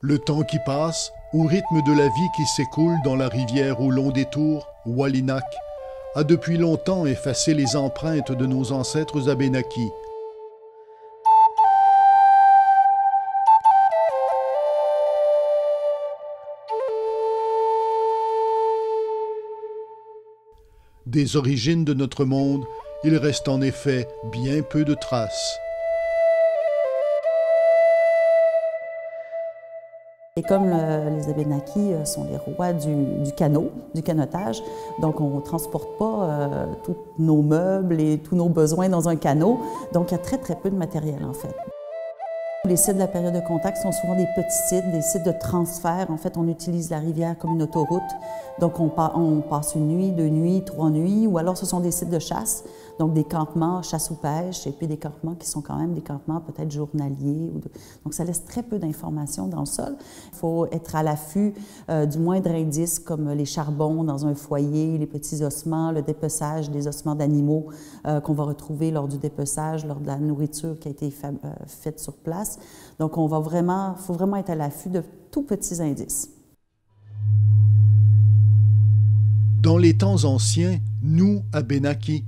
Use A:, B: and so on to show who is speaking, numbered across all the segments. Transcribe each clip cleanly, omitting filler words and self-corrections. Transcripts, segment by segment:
A: Le temps qui passe, au rythme de la vie qui s'écoule dans la rivière au long des tours, Walinak a depuis longtemps effacé les empreintes de nos ancêtres Abénakis. Des origines de notre monde, il reste en effet bien peu de traces.
B: Et comme les Abénakis sont les rois du canot, du canotage, donc on ne transporte pas tous nos meubles et tous nos besoins dans un canot, donc il y a très peu de matériel en fait. Les sites de la période de contact sont souvent des petits sites, des sites de transfert. En fait, on utilise la rivière comme une autoroute. Donc, on passe une nuit, 2 nuits, 3 nuits, ou alors ce sont des sites de chasse, donc des campements, chasse ou pêche, et puis des campements qui sont quand même des campements peut-être journaliers. Donc, ça laisse très peu d'informations dans le sol. Il faut être à l'affût du moindre indice, comme les charbons dans un foyer, les petits ossements, le dépeçage des ossements d'animaux qu'on va retrouver lors du dépeçage, lors de la nourriture qui a été faite sur place. Donc, faut vraiment être à l'affût de tout petits indices.
A: Dans les temps anciens, nous, Abénakis,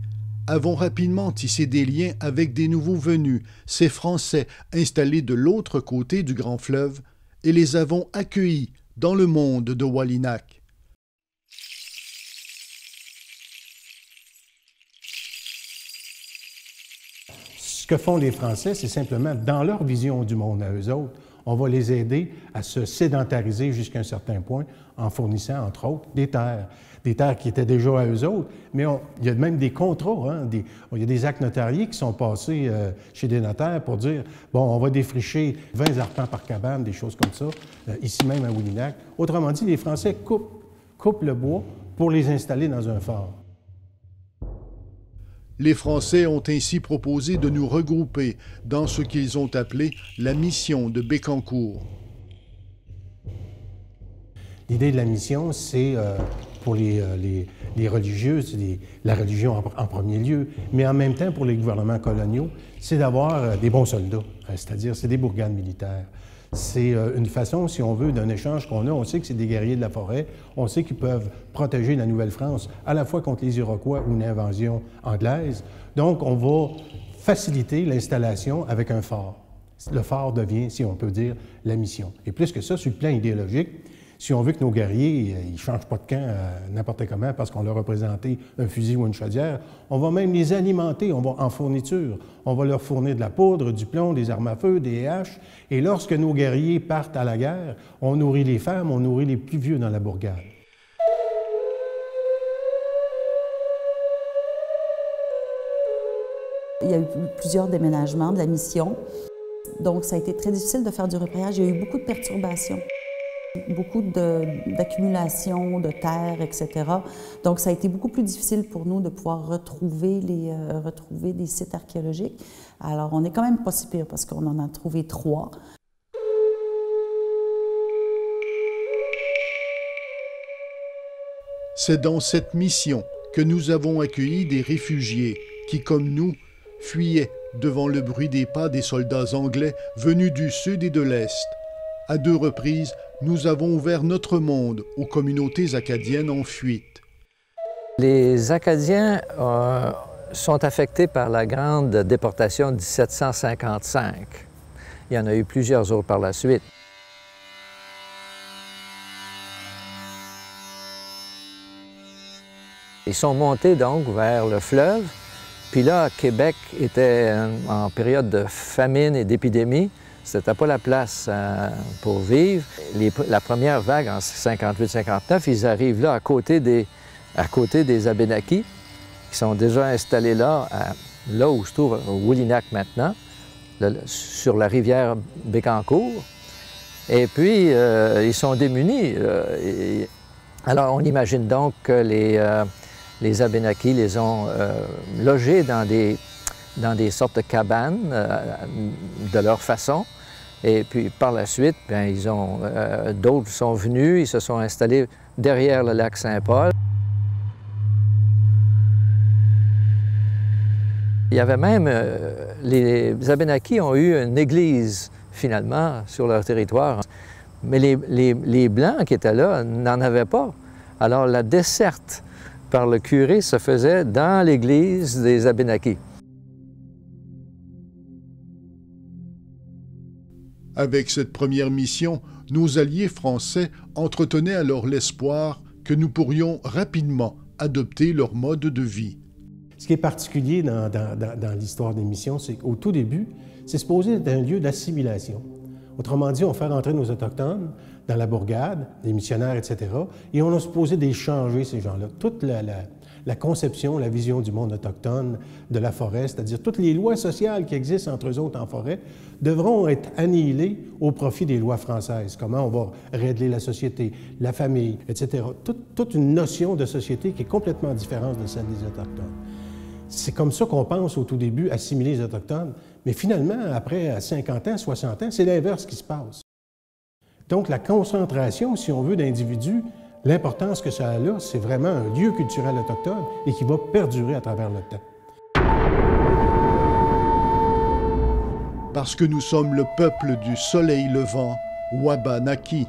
A: avons rapidement tissé des liens avec des nouveaux venus, ces Français installés de l'autre côté du grand fleuve, et les avons accueillis dans le monde de Walinak.
C: Ce que font les Français, c'est simplement, dans leur vision du monde à eux autres, on va les aider à se sédentariser jusqu'à un certain point en fournissant, entre autres, des terres qui étaient déjà à eux autres, mais il y a même des contrats, hein, il y a des actes notariés qui sont passés chez des notaires pour dire, bon, on va défricher 20 arpents par cabane, des choses comme ça, ici même à Walinak. Autrement dit, les Français coupent le bois pour les installer dans un fort.
A: Les Français ont ainsi proposé de nous regrouper dans ce qu'ils ont appelé la mission de Bécancour.
C: L'idée de la mission, c'est pour les religieux, c'est la religion en premier lieu, mais en même temps pour les gouvernements coloniaux, c'est d'avoir des bons soldats, c'est-à-dire c'est des bourgades militaires. C'est une façon, si on veut, d'un échange qu'on a. On sait que c'est des guerriers de la forêt. On sait qu'ils peuvent protéger la Nouvelle-France à la fois contre les Iroquois ou une invasion anglaise. Donc, on va faciliter l'installation avec un fort. Le fort devient, si on peut dire, la mission. Et plus que ça, sur le plan idéologique, si on veut que nos guerriers ne changent pas de camp n'importe comment parce qu'on leur a présenté un fusil ou une chaudière, on va même les alimenter, on va en fourniture. On va leur fournir de la poudre, du plomb, des armes à feu, des haches. Et lorsque nos guerriers partent à la guerre, on nourrit les femmes, on nourrit les plus vieux dans la bourgade.
B: Il y a eu plusieurs déménagements de la mission. Donc, ça a été très difficile de faire du repérage. Il y a eu beaucoup de perturbations. Beaucoup d'accumulation de terre, etc. Donc, ça a été beaucoup plus difficile pour nous de pouvoir retrouver des sites archéologiques. Alors, on n'est quand même pas si pire parce qu'on en a trouvé 3.
A: C'est dans cette mission que nous avons accueilli des réfugiés qui, comme nous, fuyaient devant le bruit des pas des soldats anglais venus du sud et de l'est. À 2 reprises, nous avons ouvert notre monde aux communautés acadiennes en fuite.
D: Les Acadiens sont affectés par la grande déportation de 1755. Il y en a eu plusieurs autres par la suite. Ils sont montés donc vers le fleuve, puis là, Québec était en période de famine et d'épidémie. C'était pas la place pour vivre. La première vague en 58-59, ils arrivent là à côté des Abénakis, qui sont déjà installés là, là où se trouve Walinak maintenant, sur la rivière Bécancour. Et puis, ils sont démunis. Alors, on imagine donc que les Abénakis les ont logés dans des sortes de cabanes de leur façon. Et puis, par la suite, bien, d'autres sont venus, ils se sont installés derrière le lac Saint-Paul. Il y avait même, les Abénakis ont eu une église, finalement, sur leur territoire. Mais les Blancs qui étaient là n'en avaient pas. Alors la desserte par le curé se faisait dans l'église des Abénaquis.
A: Avec cette première mission, nos alliés français entretenaient alors l'espoir que nous pourrions rapidement adopter leur mode de vie.
C: Ce qui est particulier dans l'histoire des missions, c'est qu'au tout début, c'est supposé être un lieu d'assimilation. Autrement dit, on fait rentrer nos Autochtones dans la bourgade, les missionnaires, etc., et on a supposé d'échanger ces gens-là. Toute la conception, la vision du monde autochtone, de la forêt, c'est-à-dire toutes les lois sociales qui existent entre eux autres en forêt, devront être annihilées au profit des lois françaises. Comment on va régler la société, la famille, etc. Toute une notion de société qui est complètement différente de celle des Autochtones. C'est comme ça qu'on pense au tout début, assimiler les Autochtones, mais finalement, après 50 ans, 60 ans, c'est l'inverse qui se passe. Donc la concentration, si on veut, d'individus, l'importance que ça a là, c'est vraiment un lieu culturel autochtone et qui va perdurer à travers le temps.
A: Parce que nous sommes le peuple du soleil levant, Wabanaki.